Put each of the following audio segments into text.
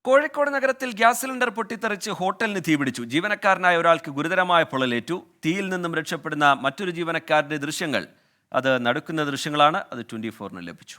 കോഴിക്കോട് നഗരത്തിൽ gas cylinder പൊട്ടിത്തെറിച്ച് ഹോട്ടലിന് തീപിടിച്ചു. ജീവനക്കാരനായ ഒരാൾക്ക് ഗുരുതരമായ പൊള്ളലേറ്റു. തീയിൽ നിന്നും രക്ഷപ്പെടുന്ന മറ്റൊരു ജീവനക്കാരന്റെ ദൃശ്യങ്ങൾ അത് നടുക്കുന്ന ദൃശ്യങ്ങളാണ്. അത് 24-ന് ലഭിച്ചു.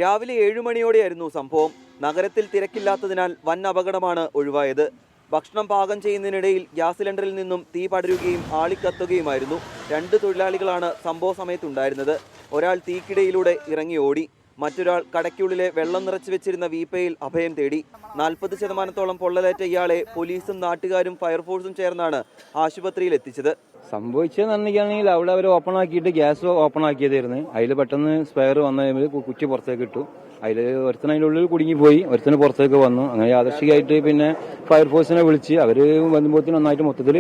രാവിലെ 7 മണിയോടെയായിരുന്നു സംഭവം. നഗരത്തിൽ തിരക്കില്ലാത്തതിനാൽ വൻ അപകടമാണ് ഒഴിവായത്. ഭക്ഷണം പാകം ചെയ്യുന്നതിനിടയിൽ ഗ്യാസ് സിലിണ്ടറിൽ നിന്നും തീ പടരുകയും ആളിക്കത്തുകയുമായിരുന്നു. 2 തൊഴിലാളികളാണ് സംഭവ സമയത്തുണ്ടായിരുന്നത്. ഒരാൾ തീക്കിടയിലൂടെ ഇറങ്ങി ഓടി. മറ്റൊരാൾ കടയ്ക്കുള്ളിലെ വെള്ളം നിറച്ചു വെച്ചിരുന്ന വീപ്പയിൽ അഭയം തേടി. 40% പൊള്ളലേറ്റ ഇയാളെ പോലീസും നാട്ടുകാരും ഫയർഫോഴ്സും ചേർന്നാണ് ആശുപത്രിയിൽ എത്തിച്ചത്. സംഭവിച്ചതെന്നുണ്ടെങ്കിൽ അവിടെ അവർ ഓപ്പൺ ആക്കിയിട്ട് ഗ്യാസ് ഓപ്പൺ ആക്കിയതായിരുന്നു. അതിൽ പെട്ടെന്ന് സ്പെയർ വന്ന കുറ്റി പുറത്തേക്ക് ഇട്ടു. അതിൽ ഒരുത്തൻ അതിൻ്റെ ഉള്ളിൽ കുടുങ്ങിപ്പോയി, ഒരുത്തന് പുറത്തേക്ക് വന്നു. അങ്ങനെ യാദൃശ്ചികമായിട്ട് പിന്നെ ഫയർഫോഴ്സിനെ വിളിച്ച് അവര് വന്നുമ്പോഴത്തേനും നന്നായിട്ട് മൊത്തത്തിൽ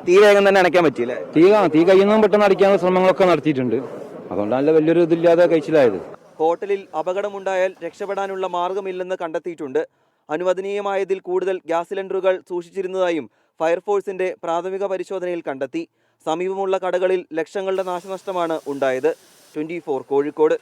തീ വേഗം തന്നെ അടയ്ക്കാൻ പറ്റിയില്ലേ? തീ കഴിയുന്നതും പെട്ടെന്ന് അടിക്കാനുള്ള ശ്രമങ്ങളൊക്കെ നടത്തിയിട്ടുണ്ട്. അതുകൊണ്ടല്ല വലിയൊരു ഇതില്ലാതെ കഴിച്ചിലായത്. ഹോട്ടലിൽ അപകടമുണ്ടായാൽ രക്ഷപ്പെടാനുള്ള മാർഗമില്ലെന്ന് കണ്ടെത്തിയിട്ടുണ്ട്. അനുവദനീയമായതിൽ കൂടുതൽ ഗ്യാസ് സിലിണ്ടറുകൾ സൂക്ഷിച്ചിരുന്നതായും ഫയർഫോഴ്സിന്റെ പ്രാഥമിക പരിശോധനയിൽ കണ്ടെത്തി. സമീപമുള്ള കടകളിൽ ലക്ഷങ്ങളുടെ നാശനഷ്ടമാണ് ഉണ്ടായത്. 24 കോഴിക്കോട്.